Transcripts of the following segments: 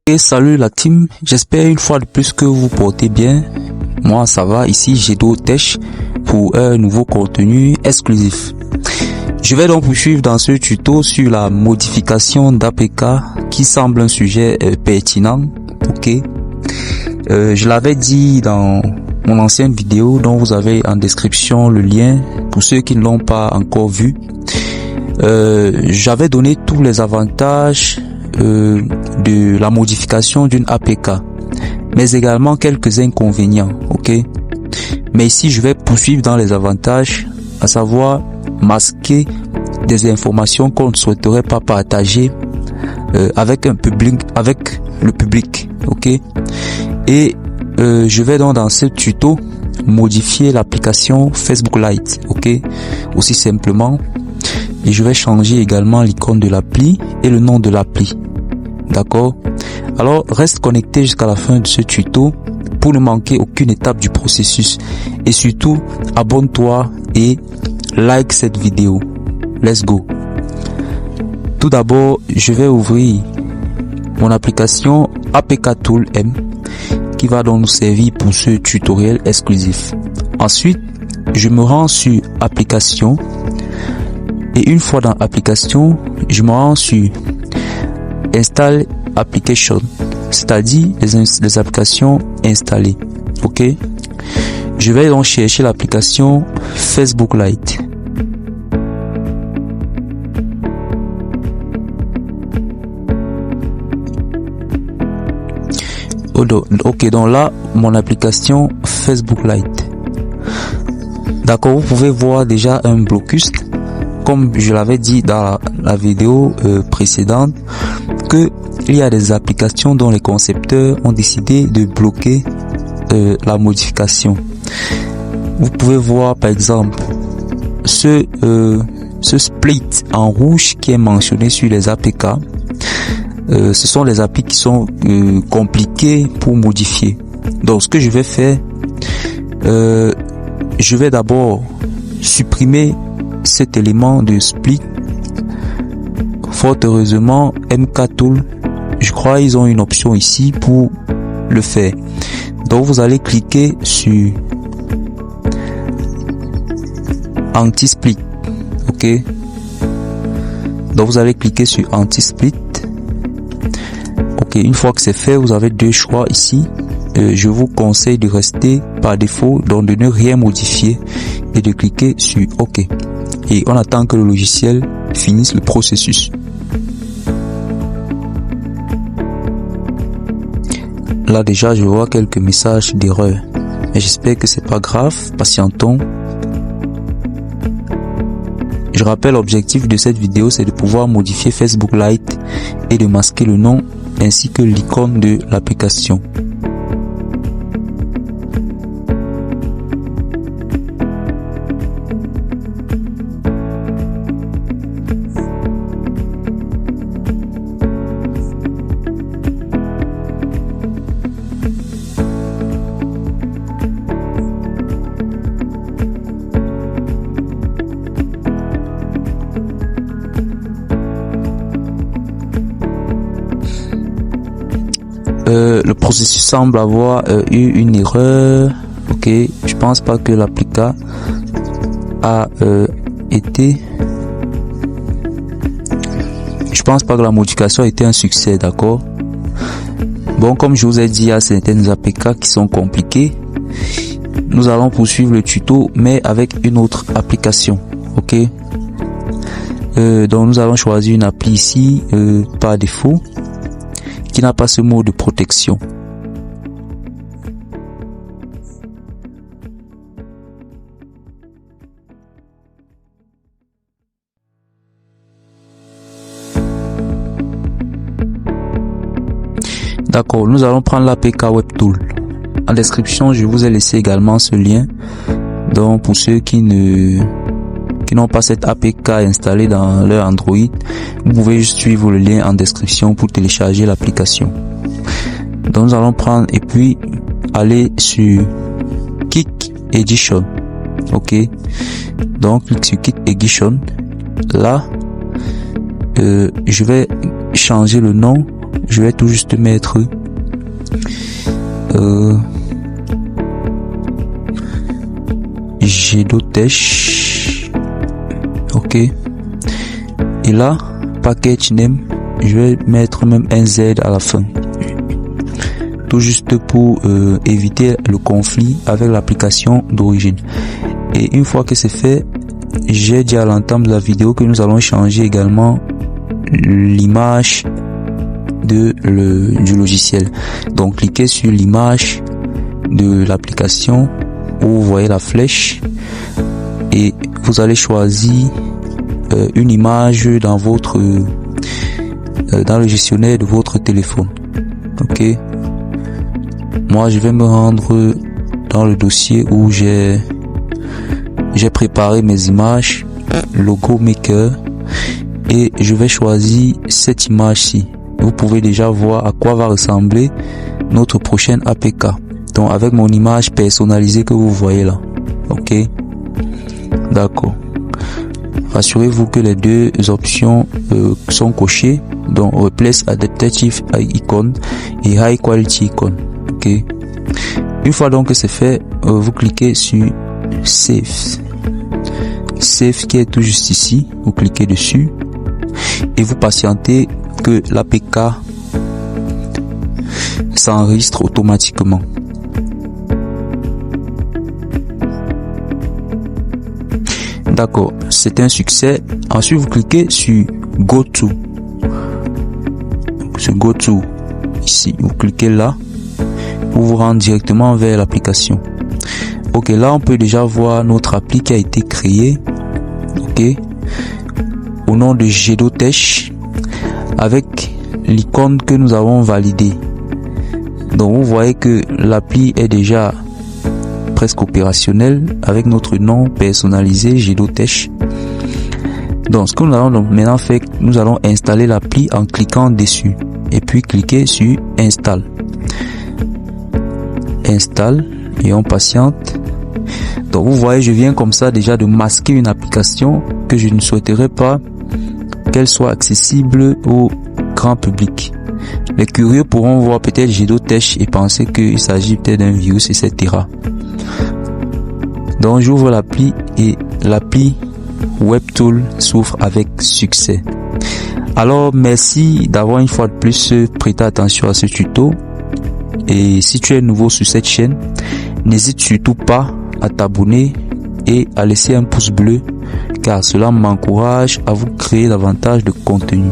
Et salut la team, j'espère une fois de plus que vous portez bien. Moi ça va, ici Gedo Tech pour un nouveau contenu exclusif. Je vais donc poursuivre dans ce tuto sur la modification d'APK qui semble un sujet pertinent. Ok, je l'avais dit dans mon ancienne vidéo dont vous avez en description le lien pour ceux qui ne l'ont pas encore vu. J'avais donné tous les avantages de la modification d'une APK, mais également quelques inconvénients. Ok, mais ici je vais poursuivre dans les avantages, à savoir masquer des informations qu'on ne souhaiterait pas partager avec le public. Ok, et je vais donc dans ce tuto modifier l'application Facebook Lite. Ok, aussi simplement. Et je vais changer également l'icône de l'appli et le nom de l'appli. D'accord? Alors, reste connecté jusqu'à la fin de ce tuto pour ne manquer aucune étape du processus. Et surtout, abonne-toi et like cette vidéo. Let's go. Tout d'abord, je vais ouvrir mon application APK Tool M qui va donc nous servir pour ce tutoriel exclusif. Ensuite, je me rends sur application. Et une fois dans application, je me rends sur Install Application, c'est-à-dire les applications installées. Ok, je vais donc chercher l'application Facebook Lite. Ok, donc là, mon application Facebook Lite. D'accord, vous pouvez voir déjà un blocus. Comme je l'avais dit dans la vidéo précédente, que il y a des applications dont les concepteurs ont décidé de bloquer la modification. Vous pouvez voir par exemple ce split en rouge qui est mentionné sur les APK. Ce sont les applis qui sont compliquées pour modifier. Donc ce que je vais faire, je vais d'abord supprimer cet élément de split. Fort heureusement, MK Tool, je crois ils ont une option ici pour le faire. Donc vous allez cliquer sur anti-split. Ok, donc vous allez cliquer sur anti-split. Ok, une fois que c'est fait, vous avez deux choix ici. Je vous conseille de rester par défaut, donc de ne rien modifier et de cliquer sur OK. Et on attend que le logiciel finisse le processus. Là déjà je vois quelques messages d'erreur, mais j'espère que c'est pas grave, patientons. Je rappelle, l'objectif de cette vidéo c'est de pouvoir modifier Facebook Lite et de masquer le nom ainsi que l'icône de l'application. Le processus semble avoir eu une erreur. Ok, je pense pas que l'application a été. Je pense pas que la modification a été un succès, d'accord. Bon, comme je vous ai dit, il y a certaines APK qui sont compliquées. Nous allons poursuivre le tuto, mais avec une autre application. Ok. Donc nous allons choisir une appli ici par défaut, qui n'a pas ce mot de protection. D'accord, nous allons prendre l'APK WebTool. En description, je vous ai laissé également ce lien. Donc pour ceux qui n'ont pas cette APK installée dans leur Android, vous pouvez juste suivre le lien en description pour télécharger l'application. Donc nous allons prendre et puis aller sur Kick Edition. Ok, donc clique sur Kick Edition. Là je vais changer le nom je vais tout juste mettre GEDOTech. Ok. Et là, package name, je vais mettre même un Z à la fin. Tout juste pour éviter le conflit avec l'application d'origine. Et une fois que c'est fait, j'ai dit à l'entame de la vidéo que nous allons changer également l'image du logiciel. Donc cliquez sur l'image de l'application où vous voyez la flèche et vous allez choisir une image dans votre dans le gestionnaire de votre téléphone. Ok. Moi je vais me rendre dans le dossier où j'ai préparé mes images, logo maker, et je vais choisir cette image-ci. Vous pouvez déjà voir à quoi va ressembler notre prochaine APK. Donc avec mon image personnalisée que vous voyez là. Ok. D'accord. Rassurez-vous que les deux options sont cochées. Donc Replace Adaptive Icon et High Quality Icon. Ok. Une fois donc que c'est fait, vous cliquez sur Save. Save qui est tout juste ici. Vous cliquez dessus et vous patientez que l'APK s'enregistre automatiquement. D'accord, c'est un succès. Ensuite, vous cliquez sur Go To. Sur Go To, ici, vous cliquez là pour vous rendre directement vers l'application. Ok, là, on peut déjà voir notre appli qui a été créée. Ok, au nom de GEDOTech avec l'icône que nous avons validée. Donc, vous voyez que l'appli est déjà presque opérationnel avec notre nom personnalisé GEDOTech. Donc ce que nous allons donc maintenant faire, nous allons installer l'appli en cliquant dessus et puis cliquer sur Install. Install et on patiente. Donc vous voyez, je viens comme ça déjà de masquer une application que je ne souhaiterais pas qu'elle soit accessible au grand public. Les curieux pourront voir peut-être GEDOTech et penser qu'il s'agit peut-être d'un virus, etc. Donc j'ouvre l'appli et l'appli WebTool s'ouvre avec succès. Alors merci d'avoir une fois de plus prêté attention à ce tuto. Et si tu es nouveau sur cette chaîne, n'hésite surtout pas à t'abonner et à laisser un pouce bleu car cela m'encourage à vous créer davantage de contenu.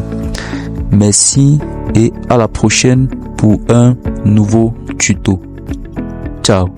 Merci et à la prochaine pour un nouveau tuto. Ciao.